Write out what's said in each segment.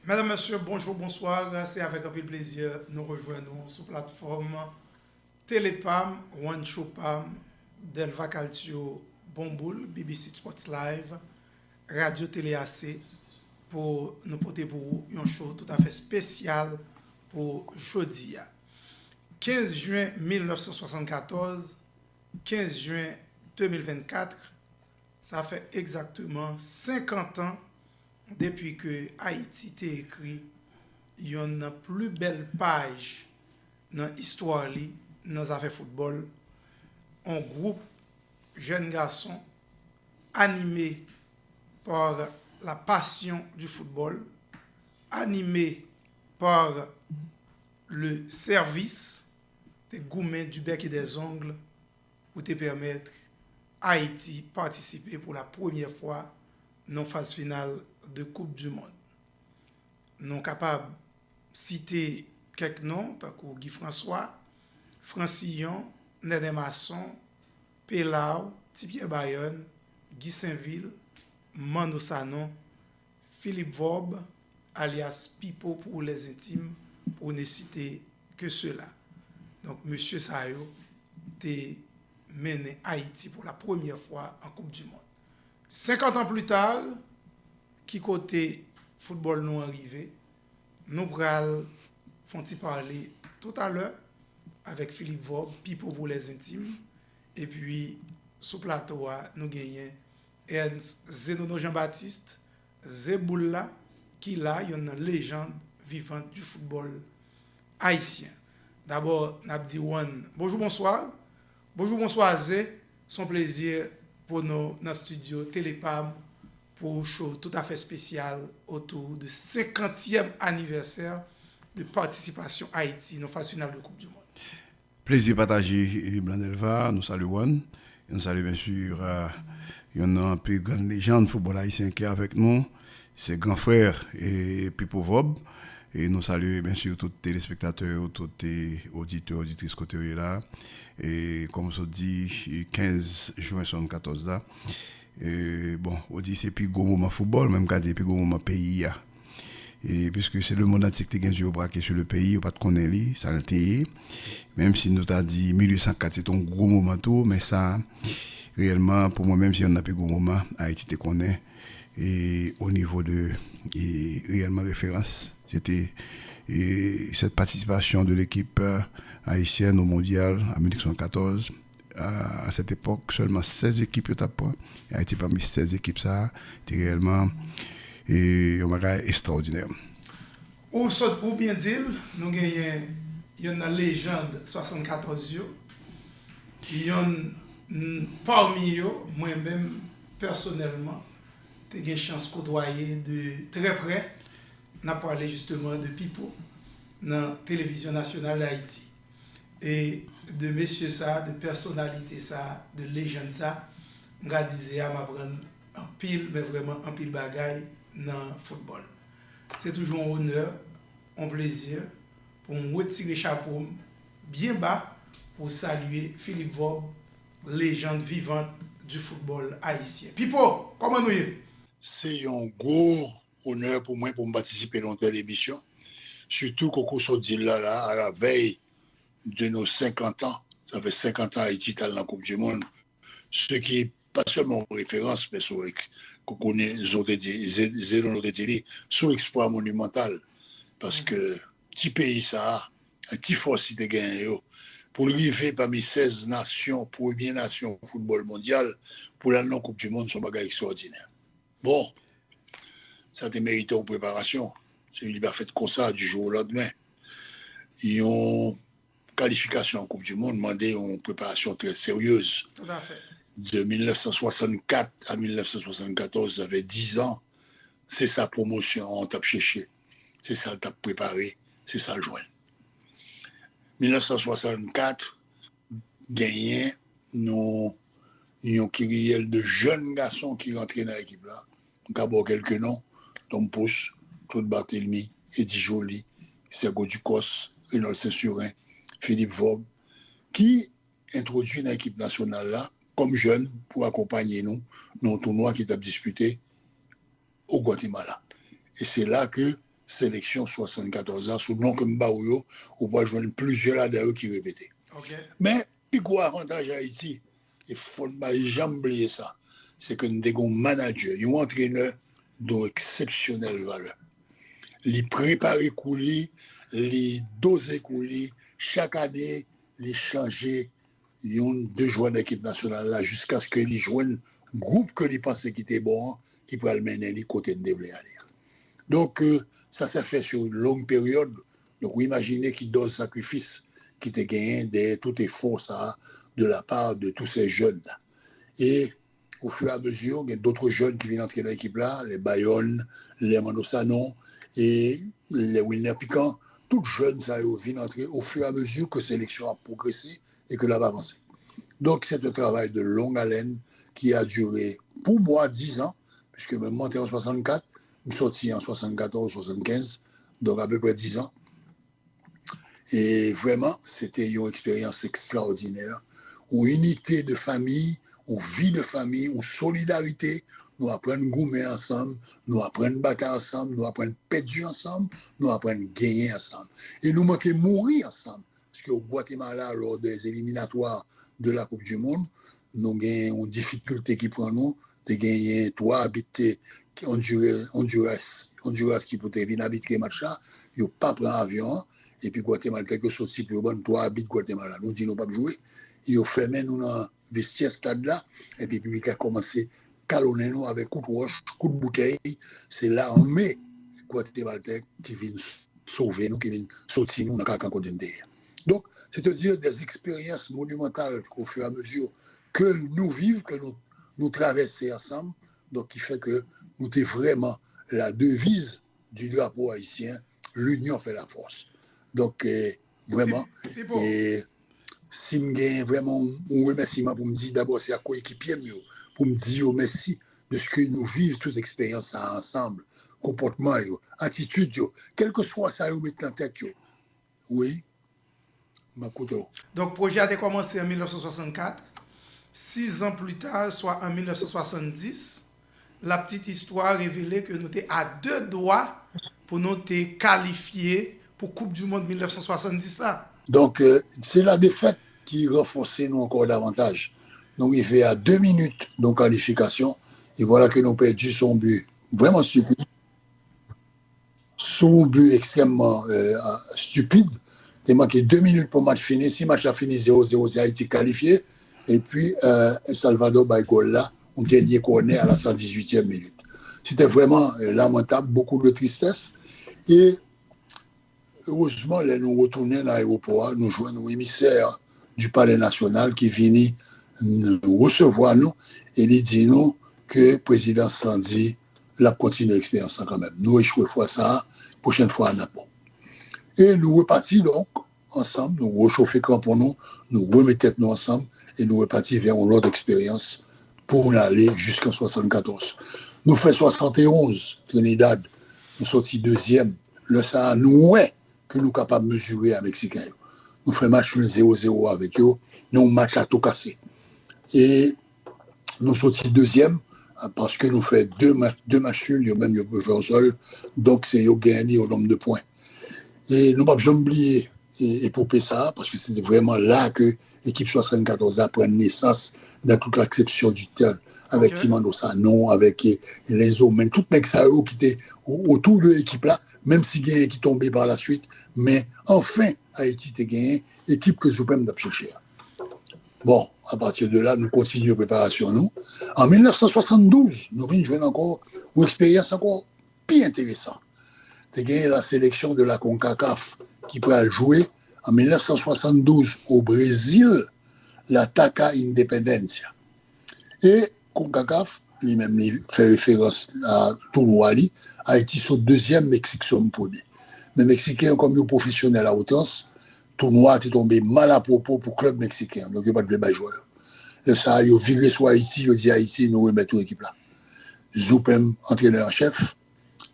Mesdames, Messieurs, bonjour, bonsoir. C'est avec un peu de plaisir nous rejoignons sur la plateforme Télépam, One Show Pam, Delva Calcio, Bomboul, BBC Sports Live, Radio Télé AC pour nous porter pour vous un show tout à fait spécial pour jeudi. 15 juin 1974, 15 juin 2024, ça fait exactement 50 ans depuis que Haïti t'a écrit une plus belle page dans l'histoire dans les affaires football, un groupe jeunes garçons animé par la passion du football, animé par le service des gourmets du bec et des ongles pour te permettre Haïti participer pour la première fois dans la phase finale de Coupe du Monde. Nous sommes capables de citer quelques noms, tant que Guy François, Francillon, Nédé Masson, Pelao, Tipier Bayonne, Guy Saint-Ville, Mano Sanon, Philippe Vob, alias Pipo pour les intimes, pour ne citer que cela. Donc, M. Sayo a mené Haïti pour la première fois en Coupe du Monde. 50 ans plus tard, qui côté football nous arrivé, nous allons parler tout à l'heure avec Philippe Vob, Pipo pour les intimes, et puis sous plateau, nous gagnons Ernst Zenono Jean-Baptiste, Zeboula, qui là, il y a une légende vivante du football haïtien. D'abord, Nabdi Wan, bonjour, bonsoir. Bonjour, bonsoir, Zé. Son plaisir pour nous dans le studio Télépam pour un show tout à fait spécial autour du 50e anniversaire de participation Haïti dans la phase finale de Coupe du Monde. Plaisir partagé, Blandelva, nous saluons. Nous saluons bien sûr, il y en a un plus grande légende football haïtien qui est avec nous, c'est grand frère et Pipo Vob. Et nous saluons bien sûr tous les téléspectateurs, tous les auditeurs, auditrices côté là. Et comme on dit, 15 juin 1974 là. Et bon, on dit c'est plus gros moment football, même quand c'est plus gros moment pays. Et puisque c'est le monde entier qui est braqué sur le pays, on pas de connaître, ça le même si nous t'a dit 1804 c'est un gros moment tout, mais ça, réellement, pour moi-même, si on n'a plus gros moment, Haïti te connaît. Et au niveau de réellement référence, c'était cette participation de l'équipe haïtienne au mondial en 1914. À cette époque, seulement 16 équipes étaient point. Haïti parmi 16 équipes, ça, c'était réellement un bagage extraordinaire. Ou bien dire, nous gagnons une légende 74 yo. Il y a parmi eux, moi-même, personnellement, j'ai eu chance de côtoyer de très près. On a parlé justement de Pipo dans la télévision nationale d'Haïti. Et de messieurs ça, de personnalité ça, de légende ça, je disais à m'apprendre un pile, mais vraiment un pile bagaille dans le football. C'est toujours un honneur, un plaisir pour me retirer le chapeau bien bas pour saluer Philippe Vob, légende vivante du football haïtien. Pipo, comment nous y est? C'est un gros honneur pour moi pour me participer dans telle émission. Surtout qu'au soit dit là, à la veille de nos 50 ans, ça fait 50 ans Haïti dans la Coupe du Monde, ce qui est pas seulement en référence, mais sur qu'on connaît Zénon Télé, sur exploit monumental. Parce que petit pays ça, un petit force de gagner, pour arriver parmi 16 nations, première nation au football mondial, pour la Coupe du Monde, c'est un bagage extraordinaire. Bon, ça a mérité en préparation. C'est une fait comme ça du jour au lendemain. Ils ont qualification en Coupe du Monde, demandé une préparation très sérieuse. Tout à fait. De 1964 à 1974, ça fait 10 ans. C'est sa promotion, on t'a cherché. C'est ça qu'on t'a préparé, c'est ça le joint. 1964, gagné, nous avons kyrielle de jeunes garçons qui rentraient dans l'équipe là. D'abord quelques noms, Tom Pousse, Claude Barthélemy, Eddie Joly, Sergo Ducos, Renaud Saint-Surin, Philippe Vogue, qui introduit dans l'équipe nationale là, comme jeunes, pour accompagner nous dans le tournoi qui est disputé au Guatemala. Et c'est là que sélection 74 ans, sous le nom que Mbaouyo, on va joindre plusieurs là d'ailleurs qui répétaient. Okay. Mais, puis quoi avantage à Haïti, il faut pas jamais oublier ça, c'est que nous avons un manager, un entraîneur d'exceptionnelle valeur. Les préparer coulis, les doser coulis, chaque année, les changer, ils ont deux joueurs d'équipe nationale là, jusqu'à ce qu'ils joignent un groupe que ils pensaient qui était bon, qui pourrait le mener les côtés de développer. Donc, ça s'est fait sur une longue période. Donc, vous imaginez qu'il donne sacrifice qui était gagné de tout effort ça, de la part de tous ces jeunes-là. Et au fur et à mesure, il y a d'autres jeunes qui viennent entrer dans l'équipe là, les Bayonne, les Mano Sanon et les Wilner Piquant. Tous jeunes, ça viennent entrer au fur et à mesure que la sélection a progressé et que l'on a avancé. Donc, c'est un travail de longue haleine qui a duré, pour moi, 10 ans, puisque je suis monté en 64, je suis sorti en 74, 75, donc à peu près 10 ans. Et vraiment, c'était une expérience extraordinaire. Une unité de famille, une vie de famille, une solidarité. Nous apprenons à goumer ensemble, nous apprenons à battre ensemble, nous apprenons à perdre ensemble, nous apprenons à gagner ensemble. Et nous manquons de mourir ensemble. Parce qu'au Guatemala, lors des éliminatoires de la Coupe du Monde, nous avons une difficulté qui prend nous de gagner 3 habités Honduras qui peut venir habiter le match là, ils n'ont pas pris un avion, et puis Guatemala, quelque chose si plus bon, 3 habites Guatemala. Nous disons pas jouer, ils ont fermé nous dans le vestiaire stade là, et puis le public a commencé à calonner nous avec coup de roche, coup de bouteille. C'est l'armée Guatemala qui vient sauver nous, qui vient sortir nous dans le camp continental. Donc, c'est-à-dire des expériences monumentales au fur et à mesure que nous vivons, que nous traversons ensemble, donc qui fait que nous sommes vraiment la devise du drapeau haïtien, l'union fait la force. Donc, vraiment, et si je gagne vraiment un remerciement pour me dire d'abord, c'est à coéquipier pour me dire merci de ce que nous vivons toute expérience ensemble, comportement, attitude, quel que soit ça, vous mettez en tête. Oui. Donc, le projet a commencé en 1964. 6 ans plus tard, soit en 1970, la petite histoire révélait que nous étions à 2 doigts pour nous qualifier pour Coupe du Monde 1970 là. Donc, c'est la défaite qui renforçait nous encore davantage. Nous arrivons à 2 minutes de qualification et voilà que nous avons perdu son but. Vraiment stupide. Son but extrêmement stupide. Il manqué 2 minutes pour le match fini. Si le match a fini 0-0, c'est Haïti qualifié. Et puis, Salvador Baïgola, un dernier corner à la 118e minute. C'était vraiment lamentable, beaucoup de tristesse. Et heureusement, là, nous retournons à l'aéroport, nous joignons nos émissaires du Palais national qui viennent nous recevoir nous et ils disent nous que le président Sandy l'a continué l'expérience quand même. Nous échouons fois ça, prochaine fois à Naples. Et nous repartis donc ensemble, nous réchauffons crampons nous remettons nous ensemble et nous repartis vers une autre expérience pour aller jusqu'en 74. Nous faisons 71, Trinidad, nous sortis 2e. Le ça nous est que nous sommes capables de mesurer à Mexicains. Nous faisons match 0-0 avec eux, nous avons match à tout casser. Et nous sortis 2e parce que nous faisons 2 matchs nuls, même nous pouvons faire au sol, donc c'est gagné au nombre de points. Et nous ne pouvons pas oublier et pour ça, parce que c'était vraiment là que l'équipe 74 a pris naissance dans toute l'acception du terme, avec Timando Sanon, avec les hommes, tout les gens qui étaient autour de l'équipe là, même si il y a qui tombait par la suite, mais enfin, Haïti a gagné, équipe que je peux me chercher. Bon, à partir de là, nous continuons la préparation, nous. En 1972, nous venons jouer encore une expérience encore plus intéressante. C'est gagné la sélection de la CONCACAF qui pourrait jouer en 1972 au Brésil la Taca Independencia. Et CONCACAF, lui-même, fait référence à tournoi, Haïti sur 2e, Mexique sur le premier. Mais les Mexicains, comme les professionnels à Hautance, tournoi est tombé mal à propos pour le club mexicain. Donc, il n'y a pas de joueurs. Le ça, ils ont viré sur Haïti, ils ont dit Haïti, nous remettons l'équipe là. Zoupem, entraîneur en chef,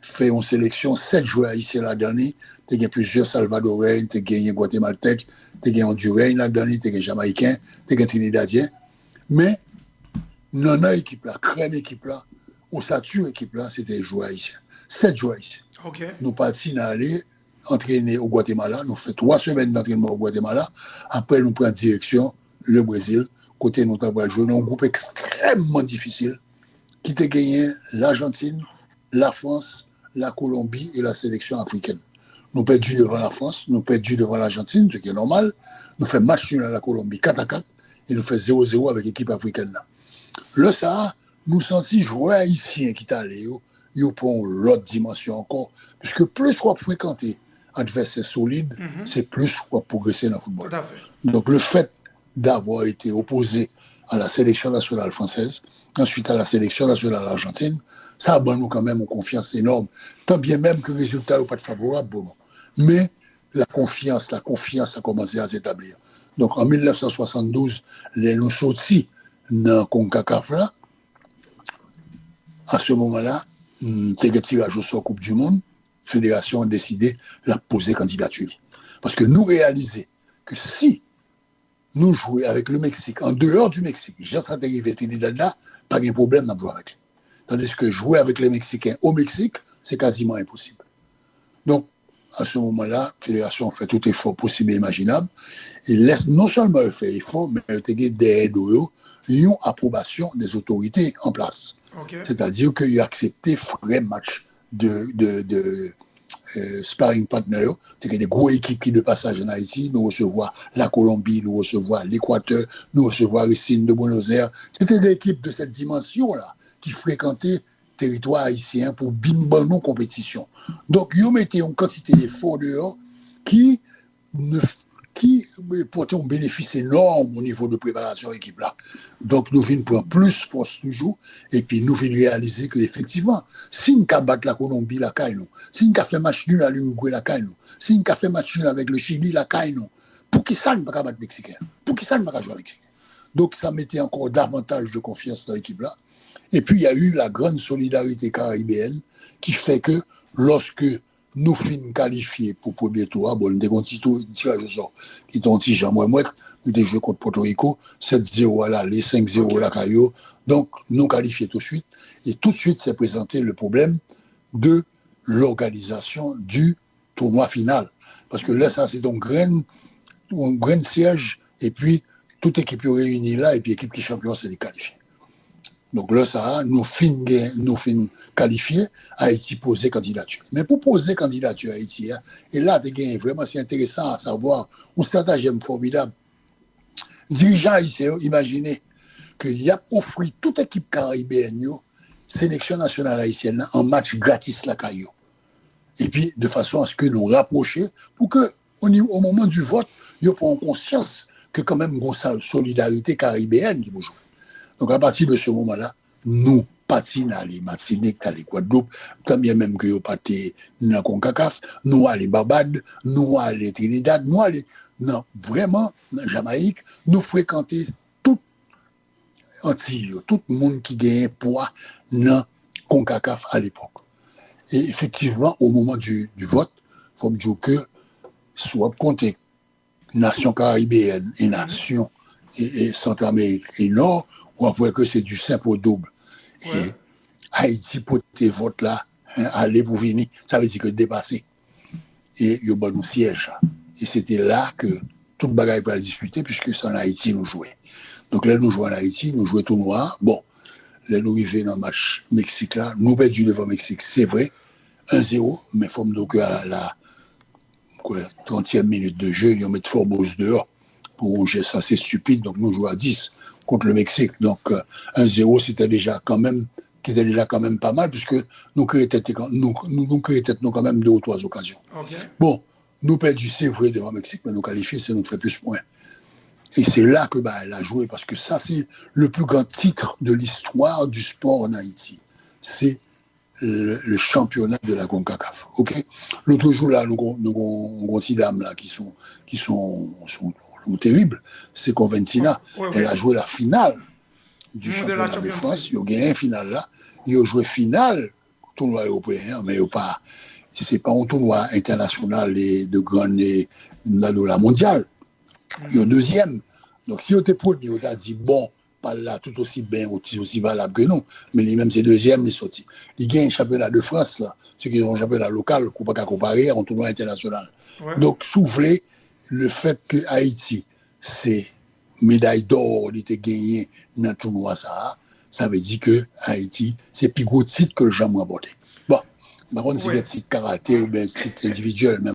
fait une sélection, 7 joueurs haïtiens là-dedans, tu as plusieurs Salvadoriens, tu as gagné Guatémaltèque, tu as gagné Hondurien là-dedans, tu as gagné Jamaïcain, tu as gagné Trinidadien. Mais, non, l'équipe là, crème équipe là, au statut équipe là, c'était les joueurs haïtiens. 7 joueurs haïtiens. OK. Nous partis aller entraîner au Guatemala. Nous faisons 3 semaines d'entraînement au Guatemala. Après, nous prenons direction le Brésil. Côté nous avons joué dans un groupe extrêmement difficile qui a gagné l'Argentine, la France, la Colombie et la sélection africaine. Nous perdus devant la France, nous perdus devant l'Argentine, ce qui est normal. Nous faisons match nul à la Colombie 4-4 et nous faisons 0-0 avec l'équipe africaine. Le ça, nous sentons joueurs haïtiens qui sont allés, ils prennent l'autre dimension encore. Puisque plus on fréquenter adversaire solide, c'est plus on progresser dans le football. Tout à fait. Donc le fait d'avoir été opposé à la sélection nationale française, ensuite à la sélection nationale argentine, ça donne nous quand même une confiance énorme. Tant bien même que le résultat n'est pas favorable pour nous. Mais la confiance a commencé à s'établir. Donc en 1972, les nous sortis dans CONCACAF là, à ce moment-là, t'es tirage au sort Coupe du Monde, fédération a décidé de la poser candidature. Parce que nous réalisons que si nous jouons avec le Mexique, en dehors du Mexique, j'ai stratégie Trinidad là, pas de problème dans jouer avec lui. Tandis que jouer avec les Mexicains au Mexique, c'est quasiment impossible. Donc, à ce moment-là, la fédération fait tout effort possible et imaginable, et laisse non seulement faire effort, mais il y a une approbation des autorités en place. Okay. C'est-à-dire qu'il a accepté vrai match de sparring partner, c'est que des gros équipes qui de passage en Haïti, nous recevoir la Colombie, nous recevoir l'Équateur, nous recevoir Racine de Buenos Aires. C'était des équipes de cette dimension-là qui fréquentaient le territoire haïtien pour bimban nos compétitions. Donc, ils mettaient une quantité d'efforts dehors qui portait un bénéfice énorme au niveau de préparation de l'équipe là. Donc nous venons prendre plus force toujours et puis nous venons réaliser qu'effectivement, si nous avons battu la Colombie, la caille nous, si nous avons fait match nul à l'Uruguay, la caille nous, si nous avons fait match nul avec le Chili, la caille nous, pour qui ça ne peut pas battre Mexicain? Pour qui ça ne peut pas jouer Mexicain? Donc ça mettait encore davantage de confiance dans l'équipe là. Et puis il y a eu la grande solidarité caribéenne qui fait que lorsque nous finissons qualifiés pour le premier tour. Bon, nous avons un tirage au sort qui est un petit Jean-Mouet. Nous avons joué contre Porto Rico, 7-0 à l'aller, 5-0 à la Caillou. Donc, nous qualifiés tout de suite. Et tout de suite s'est présenté le problème de l'organisation du tournoi final. Parce que là, ça, c'est un grand siège. Et puis, toute équipe réunie là, et puis l'équipe qui est champion, c'est les qualifiés. Donc là, ça, nous finissons qualifiés, Haïti poser candidature. Mais pour poser candidature à Haïti, et là, vraiment, c'est intéressant à savoir, un stratagème formidable. Dirigeant haïtien, imaginez qu'il a offert toute équipe caribéenne, sélection nationale haïtienne, en match gratis la caillou. Et puis, de façon à ce que nous rapprochions, pour que, au moment du vote, nous prenions conscience que quand même, il y a une solidarité caribéenne qui vous joue. Donc, à partir de ce moment-là, nous partons dans les Martinique, dans les Guadeloupe, tant bien même que nous partons dans CONCACAF, nous allons Barbade, nous allons Trinidad, nous allons, non, vraiment, dans Jamaïque, nous fréquentons tout Antilles, tout le monde qui gagne poids dans CONCACAF à l'époque. Et effectivement, au moment du vote, il faut me dire que, soit compter nation caribéenne et nation et Centre-Amérique et Nord, on voit que c'est du simple au double. Ouais. Et Haïti, pour tes votes là, aller pour venir, ça veut dire que dépasser. Et il y a bon siège. Et c'était là que tout le bagage pour discuter, puisque c'est en Haïti nous jouons. Donc là, nous jouons en Haïti, nous jouons tournoi. Bon, là, nous arrivons dans le match Mexique là, nous perdons devant Mexique, c'est vrai, 1-0, mais il faut me dire qu'à la 30e minute de jeu, ils mettent Forbos dehors. Pour un ça, c'est stupide, donc nous jouons à 10 contre le Mexique. Donc 1-0, c'était déjà quand même pas mal, puisque nous créons tête quand même 2 ou 3 occasions. Okay. Bon, nous perdons, c'est vrai, devant le Mexique, mais nous qualifions, ça nous fait plus points. Et c'est là que elle a joué, parce que ça, c'est le plus grand titre de l'histoire du sport en Haïti. C'est le championnat de la CONCACAF. Okay? L'autre jour, là, nous avons des dames là, qui sont terribles. C'est Conventina. Ouais, elle a joué la finale du championnat de France. Il y a gagné une finale là. Il a joué finale tournoi européen, mais c'est pas un tournoi international de grande de la mondiale. Il y a deuxième. Donc, si on était premier, on a dit, bon, pas là tout aussi bien, aussi valable que nous. Mais lui-même, c'est deuxième, il est sorti. Il gagne un championnat de France, là. Ceux qui ont un championnat local, qu'on ne peut pas comparer en tournoi international. Ouais. Donc, souffler le fait que Haïti, c'est médaille d'or, il était gagné dans le tournoi, ça veut dire que Haïti, c'est plus gros titre que le jamais remporté. Bon, par contre, c'est des titres karaté ou bien titres individuels, même.